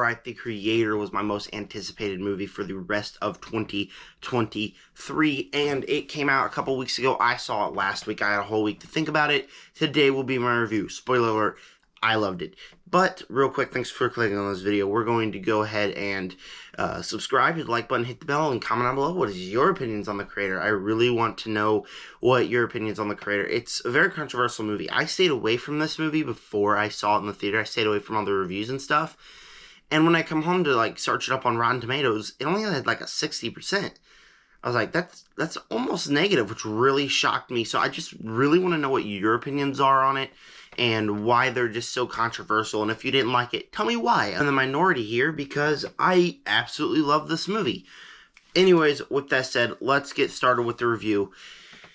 right, The Creator was my most anticipated movie for the rest of 2023, and it came out a couple weeks ago. I saw it last week. I had a whole week to think about it. Today will be my review. Spoiler alert, I loved it. But, real quick, thanks for clicking on this video. We're going to go ahead and subscribe, hit the like button, hit the bell, and comment down below what is your opinions on The Creator. I really want to know what your opinions on The Creator. It's a very controversial movie. I stayed away from this movie before I saw it in the theater. I stayed away from all the reviews and stuff. And when I come home to, search it up on Rotten Tomatoes, it only had, a 60%. I was like, that's almost negative, which really shocked me. So I just really want to know what your opinions are on it and why they're just so controversial. And if you didn't like it, tell me why. I'm in the minority here because I absolutely love this movie. Anyways, with that said, let's get started with the review.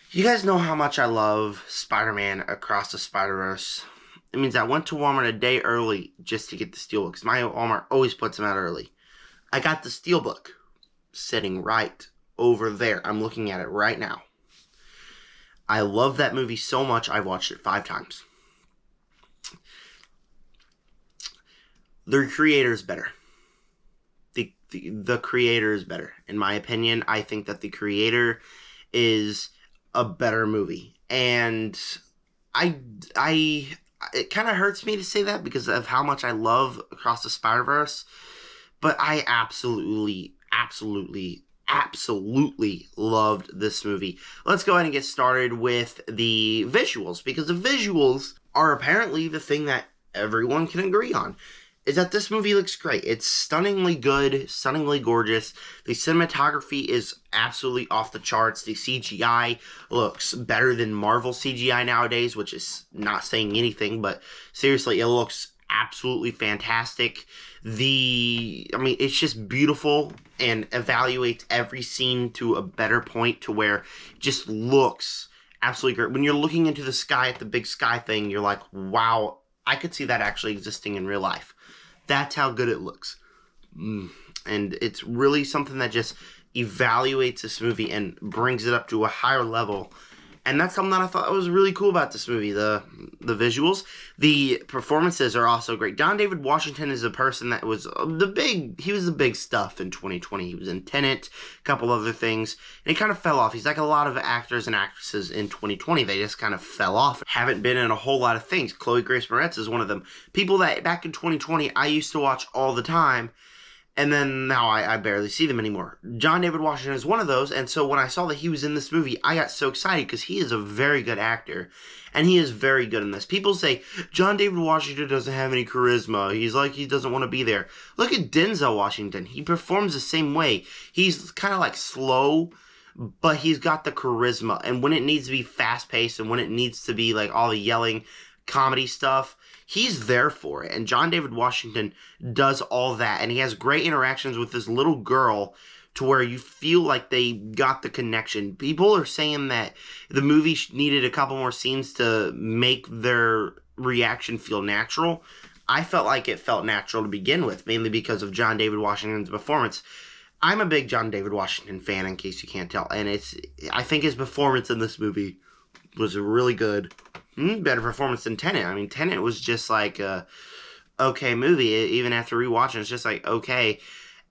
You guys know how much I love Spider-Man Across the Spider-Verse. It means I went to Walmart a day early just to get the Steelbook, because my Walmart always puts them out early. I got the Steelbook sitting right over there. I'm looking at it right now. I love that movie so much, I've watched it 5 times. The Creator is better. The Creator is better. In my opinion, I think that The Creator is a better movie. And it kind of hurts me to say that because of how much I love Across the Spider-Verse. But I absolutely loved this movie. Let's go ahead and get started with the visuals, because the visuals are apparently the thing that everyone can agree on, is that this movie looks great. It's stunningly good, stunningly gorgeous. The cinematography is absolutely off the charts. The CGI looks better than Marvel CGI nowadays, which is not saying anything, but seriously, it looks absolutely fantastic. It's just beautiful and evaluates every scene to a better point to where it just looks absolutely great. When you're looking into the sky at the big sky thing, you're like, wow, I could see that actually existing in real life. That's how good it looks. And it's really something that just evaluates this movie and brings it up to a higher level. And that's something that I thought was really cool about this movie. The visuals. The performances are also great. John David Washington is a person that was he was the big stuff in 2020. He was in Tenet, a couple other things, and he kind of fell off. He's like a lot of actors and actresses in 2020. They just kind of fell off. Haven't been in a whole lot of things. Chloe Grace Moretz is one of them. People that back in 2020 I used to watch all the time, and then now I barely see them anymore. John David Washington is one of those, and so when I saw that he was in this movie, I got so excited because he is a very good actor, and he is very good in this. People say, John David Washington doesn't have any charisma. He's like, he doesn't want to be there. Look at Denzel Washington. He performs the same way. He's kind of slow, but he's got the charisma, and when it needs to be fast-paced and when it needs to be all the yelling comedy stuff, he's there for it. And John David Washington does all that. And he has great interactions with this little girl to where you feel like they got the connection. People are saying that the movie needed a couple more scenes to make their reaction feel natural. I felt like it felt natural to begin with, mainly because of John David Washington's performance. I'm a big John David Washington fan, in case you can't tell. And I think his performance in this movie was really good. Better performance than Tenet. Tenet was just a okay movie. Even after rewatching, it's just okay.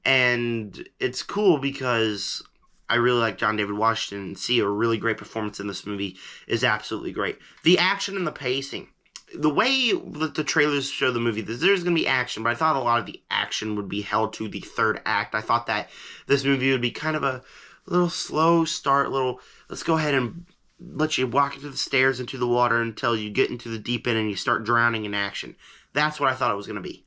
And it's cool because I really like John David Washington, and see a really great performance in this movie is absolutely great. The action and the pacing. The way that the trailers show the movie, there's going to be action, but I thought a lot of the action would be held to the third act. I thought that this movie would be kind of a little slow start, let's go ahead and let you walk into the stairs into the water until you get into the deep end and you start drowning in action. That's what I thought it was going to be.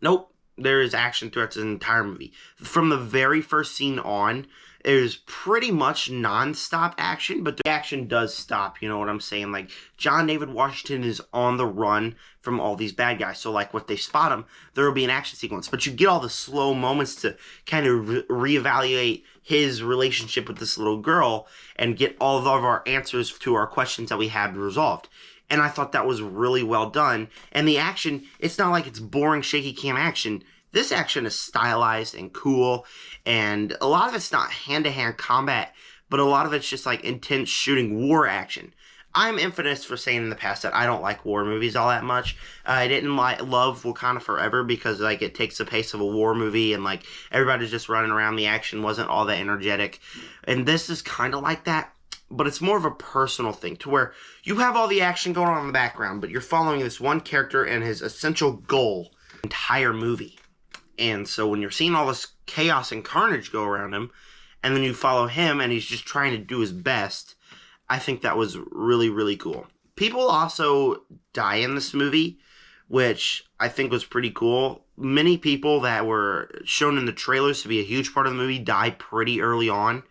Nope. There is action throughout the entire movie. From the very first scene on, it is pretty much non-stop action, but the action does stop, you know what I'm saying? John David Washington is on the run from all these bad guys, so if they spot him, there will be an action sequence, but you get all the slow moments to kind of reevaluate his relationship with this little girl and get all of our answers to our questions that we had resolved. And I thought that was really well done. And the action, it's not like it's boring, shaky cam action. This action is stylized and cool, and a lot of it's not hand-to-hand combat, but a lot of it's just intense shooting war action. I'm infamous for saying in the past that I don't like war movies all that much. I didn't love Wakanda Forever because like it takes the pace of a war movie and like everybody's just running around. The action wasn't all that energetic, and this is kind of like that. But it's more of a personal thing to where you have all the action going on in the background, but you're following this one character and his essential goal entire movie. And so when you're seeing all this chaos and carnage go around him, and then you follow him and he's just trying to do his best, I think that was really, really cool. People also die in this movie, which I think was pretty cool. Many people that were shown in the trailers to be a huge part of the movie die pretty early on.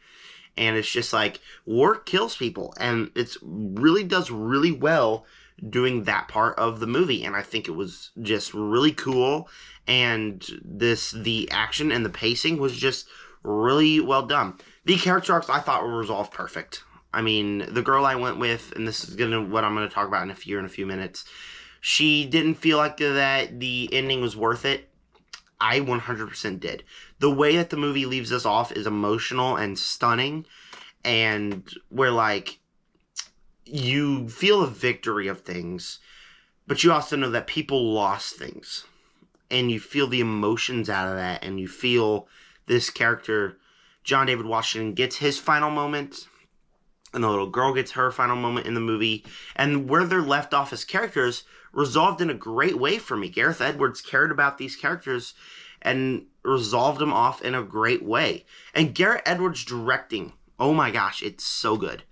And it's just like, war kills people. And it really does really well doing that part of the movie. And I think it was just really cool. And the action and the pacing was just really well done. The character arcs I thought were resolved perfect. I mean, the girl I went with, and this is what I'm going to talk about in a few minutes, she didn't feel like that the ending was worth it. I 100% did. The way that the movie leaves us off is emotional and stunning, and where, like, you feel a victory of things, but you also know that people lost things, and you feel the emotions out of that, and you feel this character, John David Washington, gets his final moment, and the little girl gets her final moment in the movie, and where they're left off as characters resolved in a great way for me. Gareth Edwards cared about these characters and resolved them off in a great way. And Gareth Edwards directing, oh my gosh, it's so good.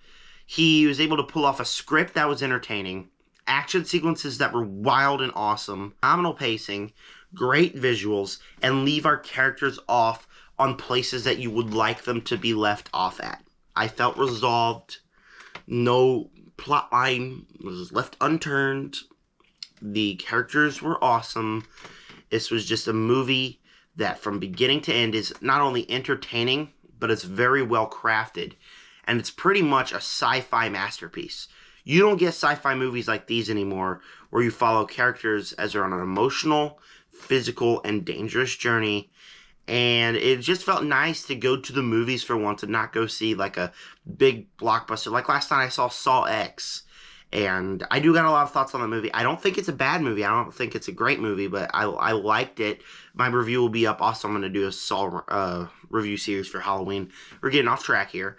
He was able to pull off a script that was entertaining, action sequences that were wild and awesome, phenomenal pacing, great visuals, and leave our characters off on places that you would like them to be left off at. I felt resolved. No plot line was left unturned. The characters were awesome. This was just a movie that from beginning to end is not only entertaining, but it's very well crafted. And it's pretty much a sci-fi masterpiece. You don't get sci-fi movies like these anymore, where you follow characters as they're on an emotional, physical, and dangerous journey. And it just felt nice to go to the movies for once and not go see like a big blockbuster. Like last night I saw Saw X. And I do got a lot of thoughts on the movie. I don't think it's a bad movie. I don't think it's a great movie, but I liked it. My review will be up. Also, I'm going to do a Saw review series for Halloween. We're getting off track here.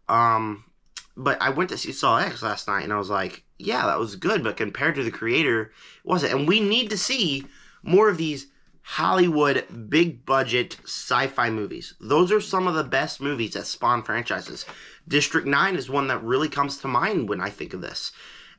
But I went to see Saw X last night, and I was like, yeah, that was good. But compared to the creator, it wasn't. And we need to see more of these Hollywood big-budget sci-fi movies. Those are some of the best movies that spawn franchises. District 9 is one that really comes to mind when I think of this.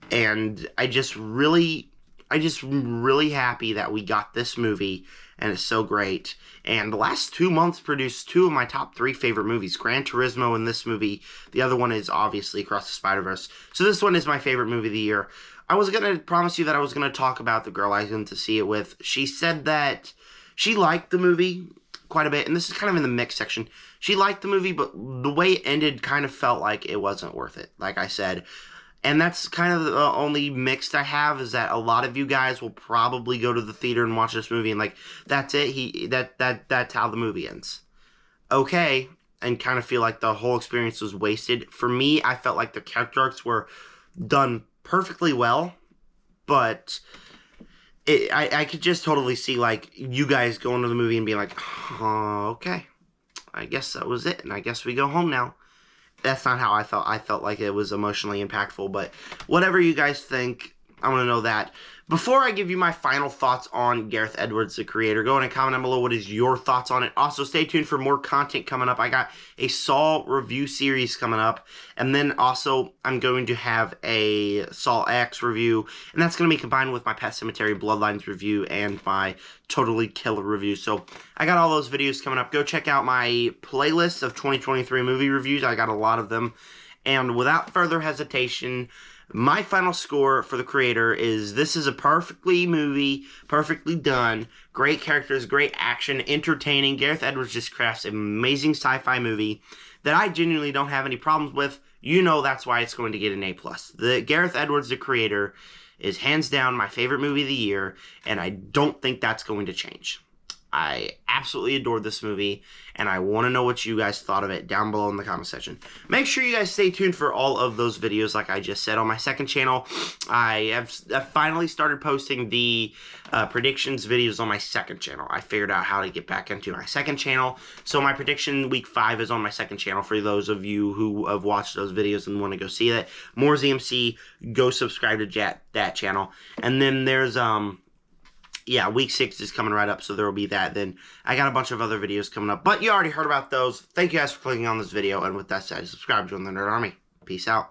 And I just really happy that we got this movie, and it's so great. And the last 2 months produced 2 of my top 3 favorite movies, Gran Turismo and this movie. The other one is obviously Across the Spider-Verse. So this one is my favorite movie of the year. I was going to promise you that I was going to talk about the girl I went to see it with. She said that she liked the movie quite a bit, and this is kind of in the mixed section. She liked the movie, but the way it ended kind of felt like it wasn't worth it, like I said. And that's kind of the only mixed I have, is that a lot of you guys will probably go to the theater and watch this movie and like, that's it, that's how the movie ends. Okay, and kind of feel like the whole experience was wasted. For me, I felt like the character arcs were done perfectly well, but I could just totally see like you guys going to the movie and being like, oh, okay, I guess that was it, and I guess we go home now. That's not how I felt. I felt like it was emotionally impactful, but whatever you guys think, I want to know that. Before I give you my final thoughts on Gareth Edwards, the creator, go ahead and comment down below what is your thoughts on it. Also, stay tuned for more content coming up. I got a Saw review series coming up, and then also I'm going to have a Saw X review, and that's going to be combined with my Pet Sematary Bloodlines review and my Totally Killer review. So I got all those videos coming up. Go check out my playlist of 2023 movie reviews. I got a lot of them. And without further hesitation, my final score for the creator is this is a perfectly done, great characters, great action, entertaining. Gareth Edwards just crafts an amazing sci-fi movie that I genuinely don't have any problems with. You know that's why it's going to get an A+. The Gareth Edwards, the creator, is hands down my favorite movie of the year, and I don't think that's going to change. I absolutely adored this movie, and I want to know what you guys thought of it down below in the comment section. Make sure you guys stay tuned for all of those videos, like I just said, on my second channel. I've finally started posting the predictions videos on my second channel. I figured out how to get back into my second channel, so my prediction week 5 is on my second channel. For those of you who have watched those videos and want to go see that, more ZMC, go subscribe to that channel. And then there's yeah, week 6 is coming right up, so there will be that. Then I got a bunch of other videos coming up, but you already heard about those. Thank you guys for clicking on this video, and with that said, subscribe, join the Nerd Army. Peace out.